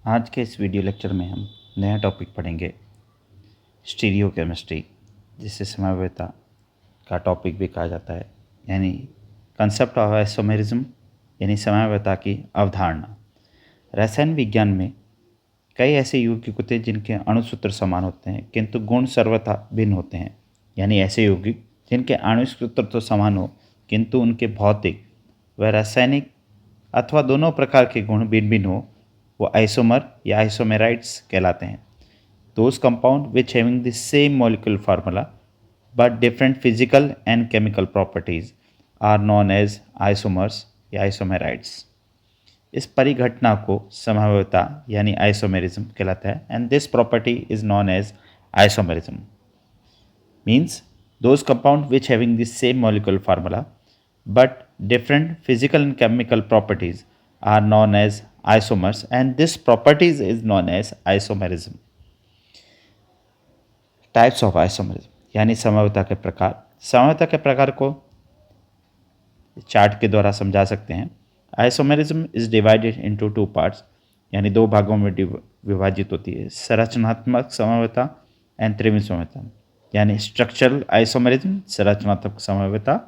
आज के इस वीडियो लेक्चर में हम नया टॉपिक पढ़ेंगे स्टीरियो केमिस्ट्री, जिसे समव्यता का टॉपिक भी कहा जाता है, यानी कंसेप्ट ऑफ आइसोमेरिज्म, यानी समव्यता की अवधारणा। रसायन विज्ञान में कई ऐसे यौगिक होते हैं जिनके अणुसूत्र समान होते हैं किंतु गुण सर्वथा भिन्न होते हैं, यानी ऐसे यौगिक जिनके आणविक सूत्र तो समान हो किंतु उनके भौतिक व रासायनिक अथवा दोनों प्रकार के गुण भिन्न भिन्न हो, वो आइसोमर या आइसोमेराइड्स कहलाते हैं। Those compound which having the same molecular formula but different physical and chemical properties are known as isomers या isomerides। इस परिघटना को समव्यता यानी आइसोमेरिज्म कहलाता है, and this property is known as isomerism. Means those compound which having the same molecular formula but different physical and chemical properties are known as isomers, and this properties is known as isomerism। Types of isomerism यानी समव्यता के प्रकार। समव्यता के प्रकार को chart के द्वारा समझा सकते हैं। Isomerism is divided into two parts, यानी दो भागों में विभाजित होती है, संरचनात्मक समव्यता एंड त्रिविम समव्यता, यानी स्ट्रक्चरल आइसोमेरिज्म संरचनात्मक समव्यता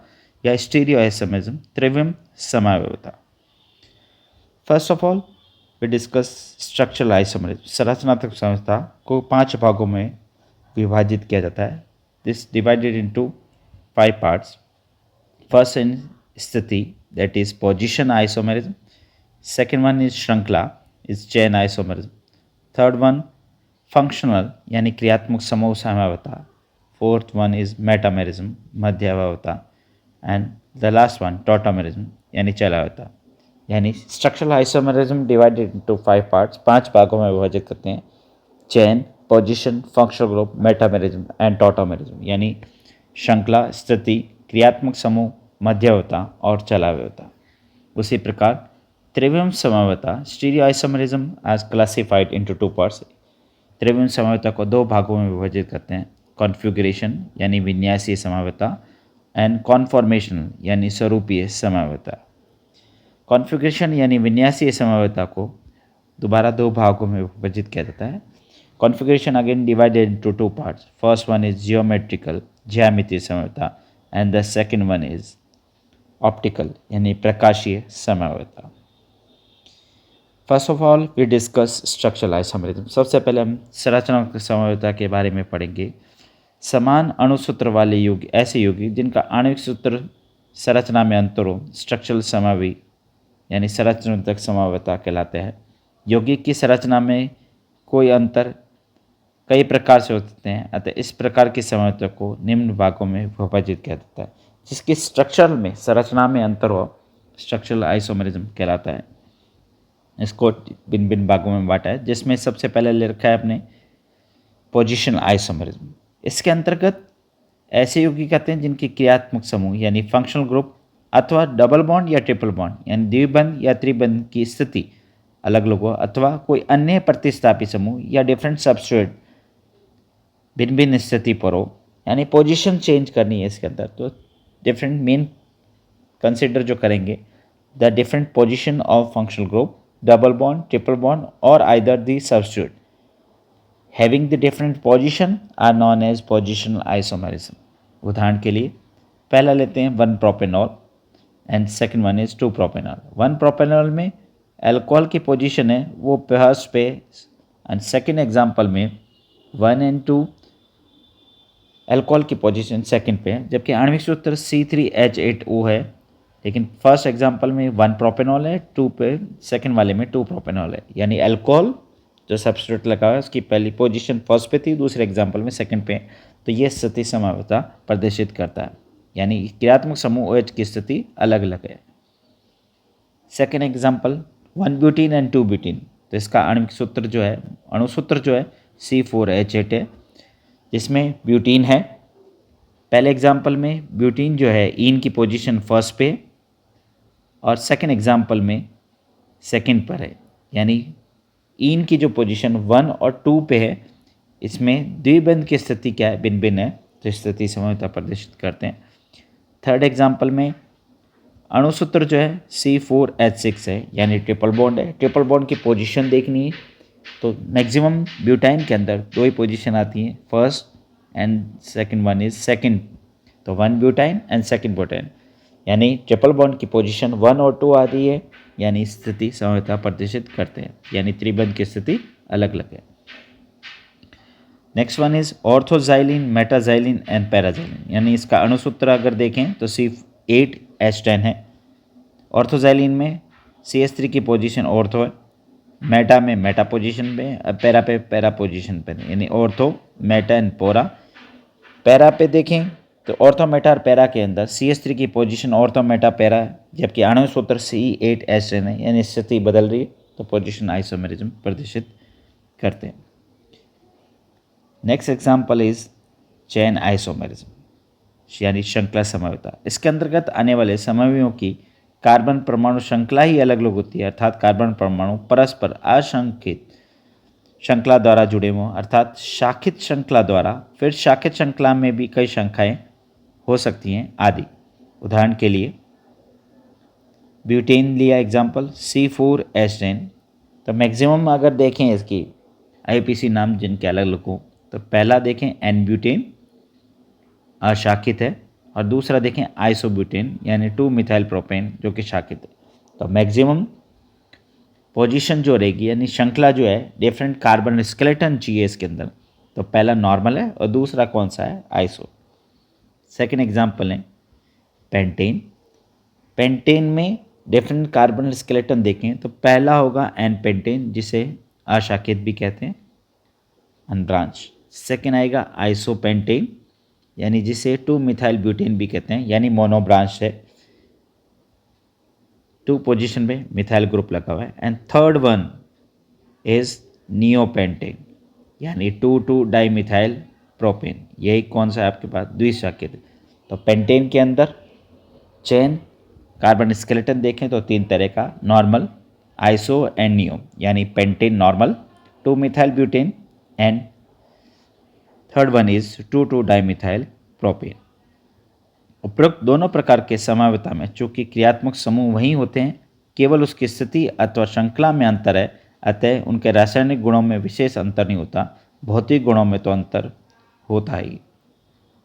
या स्टीरियो आइसोमेरिज्म त्रिविम समव्यता। First of all we discuss structural isomerism. संरचनात्मक समव्यता को 5 भागों में विभाजित किया जाता है। This divided into 5 parts. First in स्थिति, that is position isomerism. Second one is श्रृंखला, is chain isomerism. Third one functional यानी क्रियात्मक समूह समव्यता। फोर्थ वन इज मेटामेरिज्म मध्यावयवता। And the last one tautomerism यानी चलावयता। यानी structural isomerism divided into 5 parts, 5 भागों में विभाजित करते हैं। Chain, position, functional group, metamerism and tautomerism, यानी श्रृंखला, स्थिति, क्रियात्मक समूह, मध्यावयवता और चलावयवता। उसी प्रकार त्रिविम समव्यता stereo isomerism as classified into 2 parts. त्रिविम समव्यता को 2 भागों में विभाजित करते हैं, कॉन्फ़िगरेशन यानी विन्यासीय समव्यता एंड कॉन्फॉर्मेशनल यानी स्वरूपीय समव्यता। कॉन्फ़िगरेशन यानी विन्यासीय समव्यता को दोबारा 2 भागों में विभाजित किया जाता है। Configuration again divided into 2 parts. First one is geometrical, ज्यामितीय समव्यता, and the second one is optical, यानी प्रकाशीय समव्यता। First of all, we discuss structural isomerism। सबसे पहले हम संरचनात्मक समव्यता के बारे में पढ़ेंगे। समान अणुसूत्र वाले यौगिक, ऐसे यौगिक जिनका आणविक सूत्र संरचना में अंतर हो, स्ट्रक्चरल समवी यानी संरचनात्मक समव्यता कहलाते हैं। यौगिक की संरचना में कोई अंतर कई प्रकार से होते हैं, अतः इस प्रकार की समव्यता को निम्न भागों में विभाजित किया जाता है। जिसकी स्ट्रक्चरल में संरचना में अंतर हो, स्ट्रक्चरल आइसोमेरिज्म कहलाता है। इसको भिन्न भिन्न भागों में बांटा है, जिसमें सबसे पहले ले रखा है अपने पोजीशनल आइसोमेरिज्म। इसके अंतर्गत ऐसे यौगिक आते हैं जिनकी क्रियात्मक समूह यानी फंक्शनल ग्रुप अथवा डबल बॉन्ड या ट्रिपल बॉन्ड यानी द्विबंध या त्रिबंध की स्थिति अलग अलग हो, अथवा कोई अन्य प्रतिस्थापी समूह या डिफरेंट सबस्ट्रेट भिन्न भिन्न स्थिति पर हो, यानी पोजीशन चेंज करनी है इसके अंदर। तो डिफरेंट मेन कंसिडर जो करेंगे, the different position of functional group, double bond, triple bond और either the substrate having the different position are known as positional isomerism. उदाहरण के लिए पहला लेते हैं 1 propanol and second one is 2 propanol. 1 propanol में अल्कोहल की पोजीशन है वो फर्स्ट पे, एंड सेकेंड एग्जाम्पल में 1 and 2 अल्कोहल की पोजीशन सेकंड पे है, जबकि आणविक सूत्र C3H8O है। लेकिन फर्स्ट एग्जांपल में 1 प्रोपेनॉल है, 2 पे, सेकंड वाले में 2 प्रोपेनॉल है, यानी अल्कोहल जो सबस्ट्रेट लगा है उसकी पहली पोजीशन फर्स्ट पे थी, दूसरे एग्जांपल में सेकंड पे। तो ये स्थिति समव्यता प्रदर्शित करता है, यानी क्रियात्मक समूह OH की स्थिति अलग अलग है। Second example 1 butene and 2 butene, तो इसका आणविक सूत्र जो है, अणुसूत्र जो है C4H8 है, जिसमें ब्यूटीन है। पहले एग्जाम्पल में ब्यूटीन जो है ईन की पोजीशन फर्स्ट पे और सेकंड एग्जाम्पल में सेकंड पर है, यानी ईन की जो पोजीशन 1 और 2 पे है, इसमें द्विबंध की स्थिति क्या है, भिन्न भिन्न है, तो स्थिति समव्यता प्रदर्शित करते हैं। थर्ड एग्जाम्पल में अणुसूत्र जो है C4H6 है, यानी ट्रिपल बॉन्ड है। ट्रिपल बॉन्ड की पोजीशन देखनी है, तो मैक्सिमम ब्यूटाइन के अंदर दो ही पोजीशन आती हैं, first and second one is second, तो 1 ब्यूटाइन एंड सेकंड ब्यूटाइन, यानी ट्रिपल बॉन्ड की पोजीशन 1 और 2 आती है, यानी स्थिति समवेता प्रदर्शित करते हैं, यानी त्रिबंध की स्थिति अलग अलग है। Next one is orthoxylene, metaxylene and paraxylene, यानी इसका अणुसूत्र अगर देखें तो सिर्फ 8H10 है। ऑर्थोजाइलिन में CH3 की पोजीशन ऑर्थो है, मेटा में मेटा पोजीशन पे, पैरा पे पैरा पोजीशन पे, यानी ortho meta and para. Para पे देखें तो ऑर्थो मेटा और पैरा के अंदर CH3 की पोजीशन ऑर्थो मेटा पैरा है, जबकि अणुसूत्र C8H10 है, यानी स्थिति बदल रही है, तो पोजीशन आइसोमेरिज्म प्रदर्शित करते हैं। Next example is chain isomerism, यानी श्रृंखला समवेता। इसके अंतर्गत आने वाले समवियों की कार्बन परमाणु श्रृंखला ही अलग अलग होती है, अर्थात कार्बन परमाणु परस्पर अशंकित श्रृंखला द्वारा जुड़े हुए, अर्थात शाखित श्रृंखला द्वारा, फिर शाखित श्रृंखला में भी कई शाखाएं हो सकती हैं आदि। उदाहरण के लिए ब्यूटेन लिया एग्जाम्पल, C4H10, तो मैक्सिमम अगर देखें इसकी IUPAC नाम जिनके अलग अलग हो, तो पहला देखें N-ब्यूटेन अशाखित है, और दूसरा देखें आइसोब्यूटेन यानी 2-मिथाइल प्रोपेन जो कि शाखित है। तो मैक्सिमम पोजीशन जो रहेगी, यानी श्रृंखला जो है, डिफरेंट कार्बन स्केलेटन चाहिए इसके अंदर, तो पहला नॉर्मल है और दूसरा कौन सा है, आइसो। सेकेंड एग्जाम्पल है पेंटेन। पेंटेन में डिफरेंट कार्बन स्केलेटन देखें तो पहला होगा एन पेंटेन, जिसे अशाखित भी कहते हैं, अनब्रांच। सेकेंड आएगा आइसोपेंटेन, यानी जिसे 2-मिथाइल ब्यूटेन भी कहते हैं, यानी मोनोब्रांच है, 2 पोजीशन पे मिथाइल ग्रुप लगा हुआ है। And third one is neopentane, यानी 2,2-डाइमिथाइल प्रोपेन, यही कौन सा है आपके पास, द्विशाखित। तो पेंटेन के अंदर चेन कार्बन स्केलेटन देखें तो 3 तरह का, नॉर्मल, आइसो एंड नियो, यानी pentane normal, two methyl butane, and third one is two two dimethyl propane. उपरोक्त दोनों प्रकार के समवेता में चूंकि क्रियात्मक समूह वही होते हैं, केवल उसकी स्थिति अथवा श्रृंखला में अंतर है, अतः उनके रासायनिक गुणों में विशेष अंतर नहीं होता, भौतिक गुणों में तो अंतर होता ही।